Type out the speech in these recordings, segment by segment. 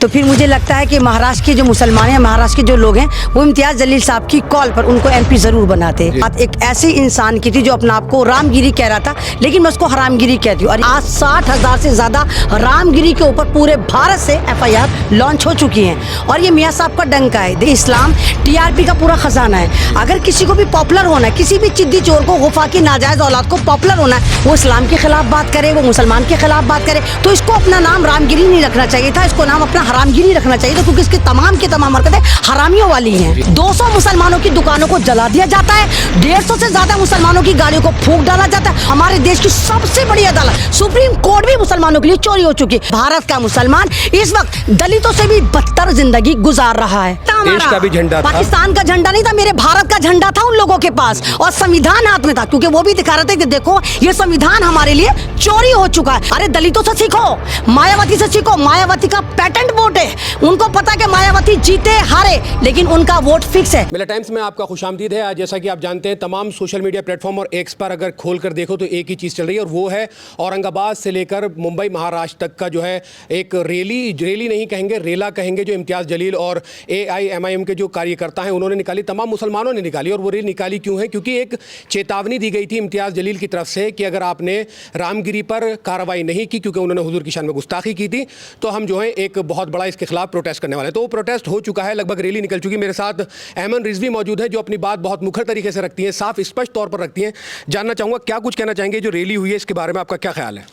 तो फिर मुझे लगता है कि महाराष्ट्र के जो मुसलमान हैं, महाराष्ट्र के जो लोग हैं, वो इम्तियाज़ जलील साहब की कॉल पर उनको एमपी ज़रूर बनाते। बात एक ऐसे इंसान की थी जो अपने आप को रामगिरी कह रहा था, लेकिन मैं उसको हरामगिरी कहती हूँ। और आज 60,000 से ज़्यादा रामगिरी के ऊपर पूरे भारत से FIR लॉन्च हो चुकी हैं। और ये मियाँ साहब का डंका है। इस्लाम TRP का पूरा खजाना है। अगर किसी को भी पॉपुलर होना है, किसी भी चिद्दी चोर को, गुफा की नाजायज़ औलाद को पॉपुलर होना है, वो इस्लाम के खिलाफ बात करे, वो मुसलमान के खिलाफ बात करे, तो इसको अपना नाम रामगिरी नहीं रखना चाहिए था, इसको नाम अपना हरामगिरी रखना चाहिए था, क्योंकि इसकी तमाम की तमाम हरकतें हरामियों वाली हैं। 200 मुसलमानों की दुकानों को जला दिया जाता है, 150 से ज्यादा मुसलमानों की गाड़ियों को फूंक डाला जाता है। हमारे देश की सबसे बड़ी अदालत सुप्रीम कोर्ट भी मुसलमानों के लिए चोरी हो चुकी है। भारत का मुसलमान इस वक्त दलितों से भी बदतर जिंदगी गुजार रहा है। देश का भी झंडा था, पाकिस्तान का झंडा नहीं था, मेरे भारत का झंडा था उन लोगों के पास, और संविधान हाथ में था, क्योंकि वो भी दिखा रहे थे कि देखो ये संविधान हमारे लिए चोरी हो चुका है। अरे दलितों से सीखो, मायावती से सीखो। मायावती का पैटेंट वोट है, उनको पता कि मायावती जीते हारे, लेकिन उनका वोट फिक्स है। मेला टाइम्स में आपका खुशामदीद है। आज जैसा कि आप जानते हैं, तमाम सोशल मीडिया प्लेटफॉर्म और एक्स पर अगर खोल कर देखो तो एक ही चीज़ चल रही है, और वो है औरंगाबाद से लेकर मुंबई महाराष्ट्र तक का जो है एक रैली नहीं कहेंगे, रेला कहेंगे, जो इम्तियाज़ जलील और AIMIM के जो कार्यकर्ता हैं उन्होंने निकाली, तमाम मुसलमानों ने निकाली। और वो रैली निकाली क्यों है? क्योंकि एक चेतावनी दी गई थी इम्तियाज़ जलील की तरफ से कि अगर आपने रामगिरी पर कार्रवाई नहीं की, क्योंकि उन्होंने हुजूर की शान में गुस्ताखी की थी, तो हम जो है एक बहुत बड़ा इसके खिलाफ प्रोटेस्ट करने वाले हैं। तो वो प्रोटेस्ट हो चुका है, लगभग रैली निकल चुकी है। मेरे साथ अहमद रिजवी मौजूद है, जो अपनी बात बहुत मुखर तरीके से रखती हैं, साफ स्पष्ट तौर पर रखती हैं। जानना चाहूँगा क्या कुछ कहना चाहेंगे जो रैली हुई है, इसके बारे में आपका क्या ख्याल है?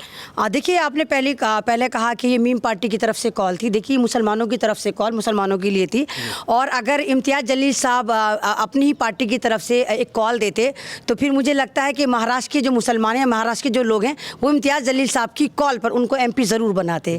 देखिए, आपने पहले कहा कि ये मीम पार्टी की तरफ से कॉल थी। देखिए, मुसलमानों की तरफ से कॉल मुसलमानों के लिए थी, और अगर इम्तियाज़ जलील साहब अपनी ही पार्टी की तरफ से एक कॉल देते, तो फिर मुझे लगता है कि महाराष्ट्र के जो मुसलमान हैं, महाराष्ट्र के जो लोग हैं, वो इम्तियाज़ जलील साहब की कॉल पर उनको MP ज़रूर बनाते।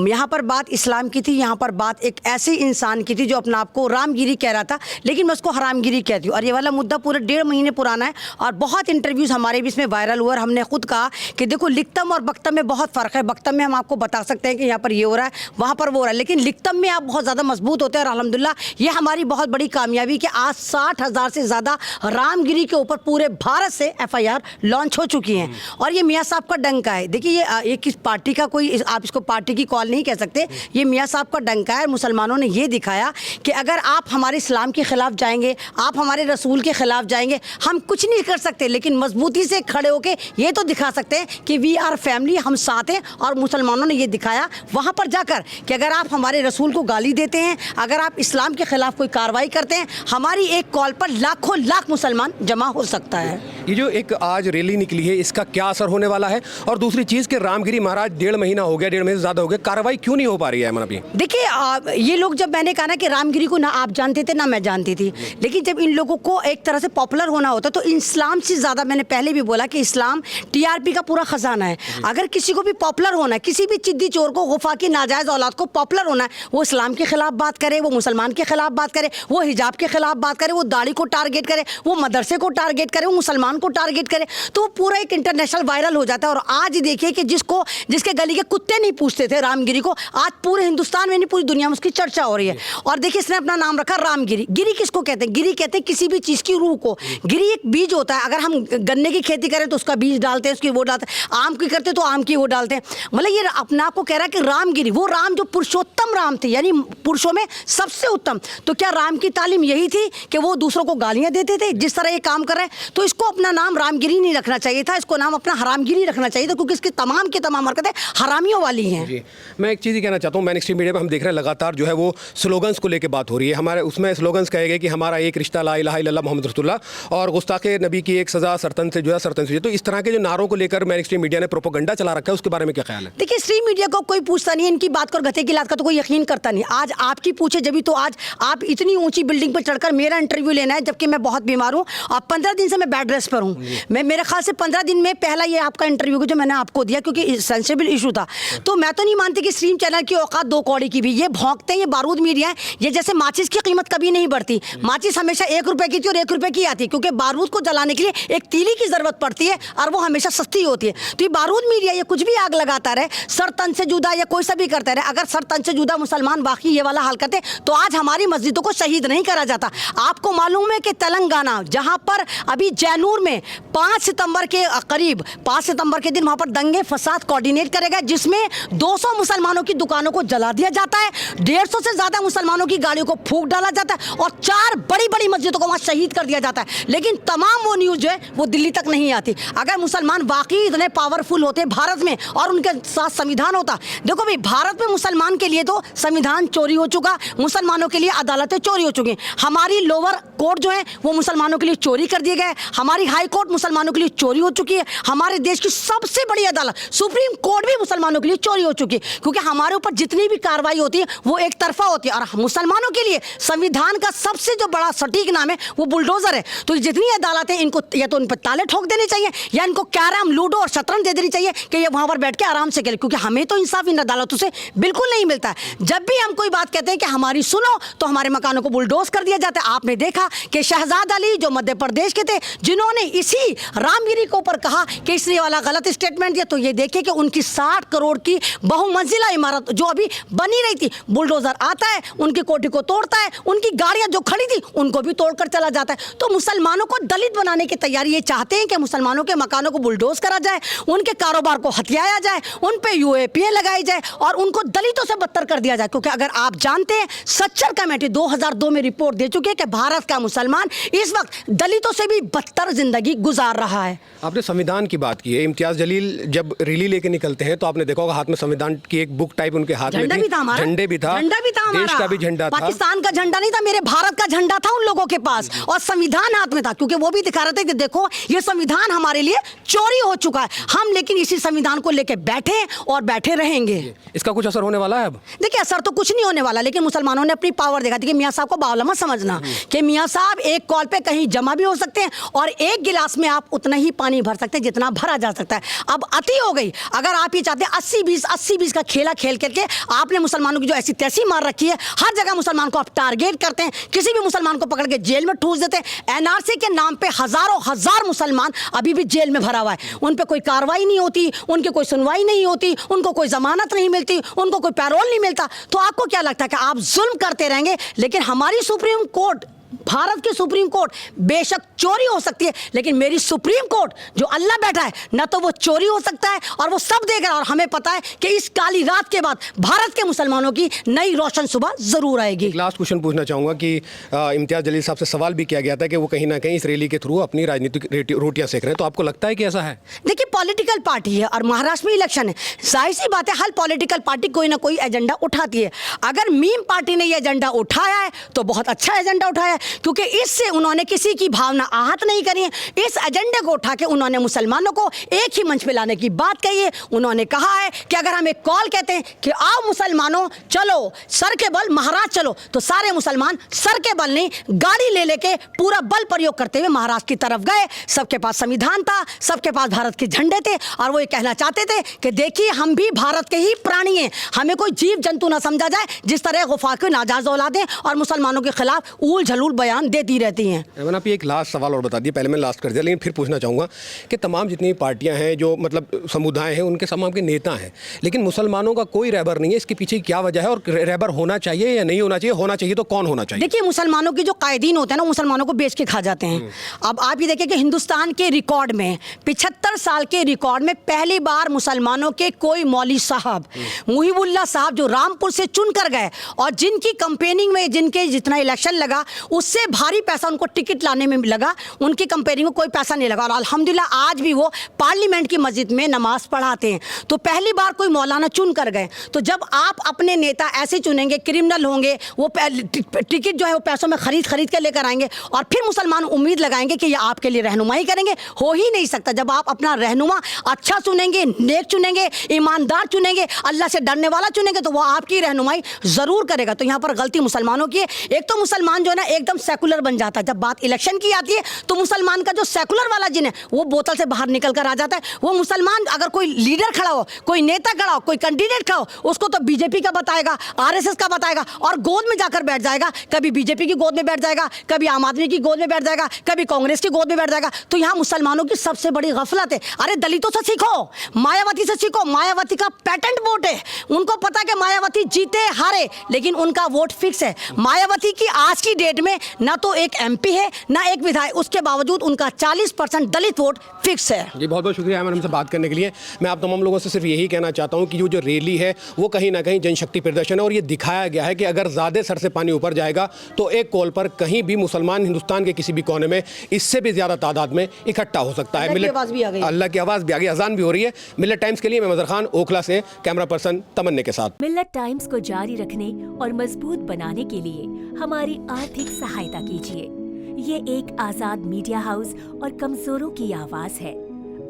यहाँ पर बात इस्लाम की थी, यहाँ पर बात एक ऐसे इंसान की थी जो अपने आप को रामगिरी कह रहा था, लेकिन मैं उसको हरामगिरी कहती हूँ। और ये वाला मुद्दा पूरे 1.5 महीने पुराना है, और बहुत इंटरव्यूज़ हमारे भी इसमें वायरल हुआ, और हमने खुद कहा कि देखो, लिखतम और बख्तम में बहुत फ़र्क है। बख्तम में हम आपको बता सकते हैं कि यहाँ पर ये हो रहा है, वहाँ पर वो हो रहा है, लेकिन लिखतम में आप बहुत ज़्यादा मजबूत होते हैं। और अल्हम्दुलिल्लाह ये हमारी बहुत बड़ी कामयाबी कि आज 60,000 से ज़्यादा रामगिरी के ऊपर पूरे भारत से FIR लॉन्च हो चुकी हैं। और ये मियाँ साहब का डंका है। देखिए, ये किस पार्टी का कोई, आप इसको पार्टी की कॉल नहीं कह सकते, ये मियाँ साहब का डंका है। मुसलमानों ने ये दिखाया कि अगर आप हमारे इस्लाम के ख़िलाफ़ जाएंगे, आप हमारे रसूल के ख़िलाफ़ जाएंगे, हम कुछ नहीं कर सकते, लेकिन मजबूती से खड़े होकर ये तो दिखा सकते हैं कि वी आर फैमिली, हम साथ हैं। और मुसलमानों ने ये दिखाया वहाँ पर जाकर कि अगर आप हमारे रसूल को गाली देते हैं, अगर आप इस्लाम के ख़िलाफ़ कोई कार्रवाई करते हैं, हमारी एक कॉल पर लाखों लाख मुसलमान जमा हो सकता है। ये जो एक आज रैली निकली है, इसका क्या असर होने वाला है? और दूसरी चीज़ कि रामगिरी महाराज 1.5 महीना हो गया, 1.5 महीने से ज़्यादा हो गया, कार्रवाई क्यों नहीं हो पा रही है? अभी देखिए, ये लोग, जब मैंने कहा ना कि रामगिरी को ना आप जानते थे ना मैं जानती थी, लेकिन जब इन लोगों को एक तरह से पॉपुलर होना होता तो इस्लाम से ज़्यादा, मैंने पहले भी बोला कि इस्लाम TRP का पूरा खजाना है। अगर किसी को भी पॉपुलर होना है, किसी भी चिद्दी चोर को, गुफा की नाजायज़ औलाद को पॉपुलर होना है, वो इस्लाम के खिलाफ बात करे, वो मुसलमान के खिलाफ बात करे, वो हिजाब के खिलाफ बात करे, वो दाढ़ी को टारगेट करे, वो मदरसे को टारगेट करे, वो मुसलमान को टारगेट करे, तो वो पूरा एक इंटरनेशनल वायरल हो जाता है। और आज देखिए कि जिसके गली के कुत्ते नहीं पूछते थे रामगिरी को, आज पूरे हिंदुस्तान में नहीं, पूरी दुनिया में उसकी चर्चा हो रही है। और देखिए, इसने अपना नाम रखा रामगिरी। गिरी किसको कहते हैं? गिरी कहते हैं किसी भी चीज़ की रूह को। गिरी एक बीज होता है। अगर हम गन्ने की खेती करें तो उसका बीज डालते हैं, उसकी वो डालते हैं, आम की करते तो आम की वो डालते हैं। मतलब ये अपना को कह रहा है कि रामगिरी, वो राम जो पुरुषोत्तम राम थे, यानी पुरुषों में सबसे उत्तम। तो क्या राम की तालीम यही थी कि वो दूसरों को गालियाँ देते थे जिस तरह ये काम कर रहे हैं? तो इसको अपना नाम रामगिरी नहीं रखना चाहिए था, इसको नाम अपना हरामगिरी रखना चाहिए था, क्योंकि इसकी तमाम की तमाम हरकतें हरामियों वाली हैं। जी, मैं एक चीज़ ही कहना चाहता हूँ, मैन स्ट्रीम मीडिया पर हम देख रहे हैं लगातार जो है वो स्लोगन्स को लेकर बात हो रही है। हमारे उसमें स्लोगन्स कहे गए कि हमारा एक रिश्ता ला इलाहा इल्लल्लाह मोहम्मद रसूलुल्लाह, और गुस्ताखे नबी की एक सज़ा सरतन से जो है सरतन से। तो इस तरह के जो नारों को लेकर मैन स्ट्रीम मीडिया ने प्रोपेगेंडा चला रखा है, उसके बारे में क्या ख्याल है? देखिए, स्ट्रीम मीडिया को कोई पूछता नहीं है, इनकी बात कर गधे की लात का तो कोई यकीन करता नहीं। आज आपकी पूछे जब तो आज आप इतनी ऊंची बिल्डिंग पर चढ़कर मेरा इंटरव्यू लेना है, जबकि मैं बहुत बीमार हूँ और 15 दिन से मैं बेड रेस्ट पर हूँ। मैं मेरे ख्याल से 15 दिन में पहला ये आपका इंटरव्यू जो मैंने आपको दिया, क्योंकि सेंसिबल इशू था। तो मैं तो नहीं मानती कि स्ट्रीम चैनल की औकात 2 कौड़ी की भी। ये भौंकते हैं, ये बारूद मीडिया है। ये जैसे माचिस की कीमत कभी नहीं बढ़ती, माचिस हमेशा 1 रुपए की थी और 1 रुपए की आती, क्योंकि बारूद को जलाने के लिए एक तीली की जरूरत पड़ती है और वो हमेशा सस्ती होती है। तो ये बारूद मीडिया ये कुछ भी आग लगाता रहे, सर तन से जुदा या कोई सा भी करता रहे। अगर सर तन से जुदा मुसलमान बाकी ये वाला हाल करते तो आज हमारी मस्जिदों को शहीद नहीं करा जाता। आपको मालूम है कि तेलंगाना, जहां पर अभी जैनूर में 5 सितंबर के करीब 5 सितंबर के दिन वहां पर दंगे फसाद कोऑर्डिनेट करेगा, जिसमें 200 मुसलमानों की दुकानों को जला दिया जाता है, 150 से ज्यादा मुसलमानों की गाड़ियों को फूंक डाला जाता है और 4 बड़ी बड़ी मस्जिदों को वहां शहीद कर दिया जाता है। लेकिन तमाम वो न्यूज जो है वो दिल्ली तक नहीं आती। अगर मुसलमान वाकई इतने पावरफुल होते भारत में और उनके साथ संविधान होता, देखो भाई भारत में मुसलमान के लिए तो संविधान चोरी हो चुका, मुसलमानों के लिए अदालतें चोरी हो चुकी हैं, हमारी लोअर कोर्ट जो है वो मुसलमानों के लिए चोरी कर दिए गए, हमारी हाई कोर्ट मुसलमानों के लिए चोरी हो चुकी है, हमारे देश की सबसे बड़ी अदालत सुप्रीम कोर्ट भी मुसलमानों के लिए चोरी हो चुकी है, क्योंकि हमारे ऊपर जितनी भी कार्रवाई होती है वो एक तरफा होती है। और मुसलमानों के लिए संविधान का सबसे जो बड़ा सटीक नाम है वो बुलडोजर है। तो जितनी अदालतें इनको या तो इन पर ताले ठोक देने चाहिए या इनको कैरम, लूडो और शतरंज दे देनी चाहिए कि ये वहां पर बैठ के आराम से खेले, क्योंकि हमें तो इंसाफ इन अदालतों से बिल्कुल नहीं मिलता है। जब भी हम कोई बात कहते हैं कि हमारी सुनो तो हमारे मकानों को बुलडोज कर दिया जाता है। आपने देखा कि शहजाद अली जो मध्य प्रदेश के थे, जिन्होंने इसी रामगिरी के ऊपर कहा कि इसने वाला गलत स्टेटमेंट दिया, तो ये देखिए कि उनकी 60 करोड़ की बहुमंजिला इमारत जो अभी बनी रही थी, बुलडोजर आता है, उनकी कोठी को तोड़ता है, उनकी गाड़ियां जो खड़ी थी उनको भी तोड़कर चला जाता है। तो मुसलमानों को दलित बनाने की तैयारी ये चाहते हैं कि मुसलमानों के मकानों को बुलडोज करा जाए, उनके कारोबार को हथियाया जाए, उन पे यूएपीए लगाई जाए और उनको दलितों से बदतर कर दिया जाए। क्योंकि अगर आप जानते हैं सच्चर कमेटी 2002 में रिपोर्ट दे चुकी है कि भारत का मुसलमान इस वक्त दलितों से भी बदतर जिंदगी गुजार रहा है। आपने संविधान की बात की है, इम्तियाज जलील जब रैली लेके निकलते हैं तो आपने देखा होगा हाथ में संविधान की एक बुक टाइप उनके हाथ में झंडा थी, भी था हमारा, झंडे भी था, झंडा भी था हमारा, देश का भी झंडा था, पाकिस्तान का झंडा नहीं था, मेरे भारत का झंडा था उन लोगों के पास और संविधान हाथ में था, क्योंकि वो भी दिखा रहे थे कि देखो ये संविधान हमारे लिए चोरी हो चुका है, हम लेकिन इसी संविधान को लेके बैठे और बैठे रहेंगे। इसका कुछ असर होने वाला है? अब देखिए असर तो कुछ नहीं होने वाला, लेकिन मुसलमानों ने अपनी पावर दिखा दी कि मियां साहब को बावला मत समझना कि मियां साहब एक कॉल पे कहीं जमा भी हो सकते हैं और एक गिलास में आप उतना ही पानी भर सकते हैं जितना भरा जा सकता है। अब अति हो गई। अगर आप ये चाहते हैं 80-20 का खेला खेल करके आपने मुसलमानों की जो ऐसी तैसी मार रखी है, हर जगह मुसलमान को आप टारगेट करते हैं, किसी भी मुसलमान को पकड़ के जेल में ठूस देते हैं। एनआरसी के नाम पे हजारों हजार मुसलमान अभी भी जेल में भरा हुआ है, उन पे कोई कार्रवाई नहीं होती, उनकी कोई सुनवाई नहीं होती, उनको कोई जमानत नहीं मिलती, उनको कोई पैरोल नहीं मिलता। तो आपको क्या लगता है कि आप जुल्म करते रहेंगे? लेकिन हमारी सुप्रीम कोर्ट, भारत की सुप्रीम कोर्ट बेशक चोरी हो सकती है, लेकिन मेरी सुप्रीम कोर्ट जो अल्लाह बैठा है ना, तो वो चोरी हो सकता है और वो सब देख रहा है। और हमें पता है कि इस काली रात के बाद भारत के मुसलमानों की नई रोशन सुबह जरूर आएगी। लास्ट क्वेश्चन पूछना चाहूंगा कि इम्तियाज जलील साहब से सवाल भी किया गया था कि वो कहीं ना कहीं इस रैली के थ्रू अपनी राजनीतिक रोटियां सेक रहे हैं, तो आपको लगता है कि ऐसा है? देखिए पॉलिटिकल पार्टी है और महाराष्ट्र में इलेक्शन है, जाहिर सी बात है हर पॉलिटिकल पार्टी कोई ना कोई एजेंडा उठाती है। अगर मीम पार्टी ने ये एजेंडा उठाया है तो बहुत अच्छा एजेंडा उठाया है, क्योंकि इससे उन्होंने किसी की भावना आहत नहीं करी है। इस एजेंडे को उठा के उन्होंने मुसलमानों को एक ही मंच पे लाने की बात कही है। उन्होंने कहा है कि अगर हम एक कॉल कहते हैं कि आओ मुसलमानों चलो सर के बल महाराज चलो, तो सारे मुसलमान सर के बल नहीं गाड़ी ले लेके पूरा बल प्रयोग करते हुए महाराष्ट्र की तरफ गए। सबके पास संविधान था, सबके पास भारत के झंडे थे और वो ये कहना चाहते थे कि देखिए हम भी भारत के ही प्राणी हैं, हमें कोई जीव जंतु ना समझा जाए, जिस तरह गुफा के नाजायज औलादें और मुसलमानों के खिलाफ ऊल झलूल बयान देती रहती हैं। एमन आप एक लास्ट सवाल और बता दिए, पहले मैं लास्ट कर दिया, लेकिन फिर पूछना चाहूँगा कि तमाम जितनी पार्टियां हैं जो मतलब समुदाय हैं उनके तमाम के नेता हैं, लेकिन मुसलमानों का कोई रहबर नहीं है, इसके पीछे क्या वजह है और रहबर होना चाहिए या नहीं होना चाहिए? होना चाहिए तो कौन होना चाहिए? देखिए मुसलमानों की जो कायदीन होते हैं ना, मुसलमानों को बेच के खा जाते हैं। अब आप ये देखिए कि हिंदुस्तान के रिकॉर्ड में 75 साल के रिकॉर्ड में पहली बार मुसलमानों के कोई मौलवी साहब मुहिबुल्लाह साहब जो रामपुर से चुन कर गए और जिनकी कंपेनिंग में जिनके जितना इलेक्शन लगा उससे भारी पैसा उनको टिकट लाने में लगा, उनकी कंपेनिंग में कोई पैसा नहीं लगा और अल्हम्दुलिल्लाह आज भी वो पार्लियामेंट की मस्जिद में नमाज पढ़ाते हैं। तो पहली बार कोई मौलाना चुन कर गए। तो जब आप अपने नेता ऐसे चुनेंगे, क्रिमिनल होंगे, वो टिकट जो है वो पैसों में खरीद के लेकर आएंगे और फिर मुसलमान उम्मीद लगाएंगे कि ये आपके लिए रहनुमाई करेंगे, हो ही नहीं सकता। जब आप अपना रहनुमा अच्छा चुनेंगे, नेक चुनेंगे, ईमानदार चुनेंगे, अल्लाह से डरने वाला चुनेंगे, तो वो आपकी रहनुमाई जरूर करेगा। तो यहाँ पर गलती मुसलमानों की है। एक तो मुसलमान जो है ना एकदम सेकुलर बन जाता है, जब बात इलेक्शन की आती है तो मुसलमान का जो सेकुलर वाला जिन है वो बोतल से बाहर निकल कर आ जाता है। वो मुसलमान अगर कोई लीडर खड़ा हो, कोई नेता खड़ा हो, कोई कैंडिडेट खड़ा हो, उसको तो बीजेपी का बताएगा, आरएसएस का बताएगा और गोद में जाकर बैठ जाएगा। कभी बीजेपी की गोद में बैठ जाएगा, कभी आम आदमी की गोद में बैठ जाएगा, कभी कांग्रेस की गोद में बैठ जाएगा। तो यहाँ मुसलमानों की सबसे बड़ी गफलत है। अरे दलितों से सीखो, मायावती से सीखो। मायावती का पैटेंट वोट है, उनको पता है कि मायावती जीते हारे लेकिन उनका वोट फिक्स है। मायावती की आज की डेट में ना तो एक MP है ना एक विधायक, उसके बावजूद उनका 40% दलित वोट फिक्स है। जी बहुत बहुत शुक्रिया हमसे बात करने के लिए। मैं आप तमाम लोगों से सिर्फ यही कहना चाहता हूं कि जो रैली है वो कहीं ना कहीं जनशक्ति प्रदर्शन है और ये दिखाया गया है कि अगर ज़्यादा सर से पानी ऊपर जाएगा तो एक कॉल पर कहीं भी मुसलमान हिंदुस्तान के किसी भी कोने में इससे भी ज़्यादा तादाद में इकट्ठा हो सकता है। अल्लाह की आवाज़ भी आ गई। अल्लाह की आवाज़ भी आ गई, अजान भी हो रही है। मिल्लत टाइम्स के लिए मैं मजहर खान, ओखला से कैमरा पर्सन तमन्ने के साथ। मिल्लत टाइम्स को जारी रखने और मजबूत बनाने के लिए हमारी आर्थिक सहायता कीजिए। ये एक आजाद मीडिया हाउस और कमजोरों की आवाज है।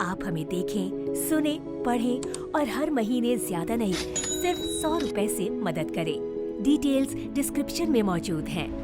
आप हमें देखें, सुने, पढ़ें और हर महीने ज्यादा नहीं सिर्फ 100 रुपए से मदद करें। डिटेल्स डिस्क्रिप्शन में मौजूद हैं।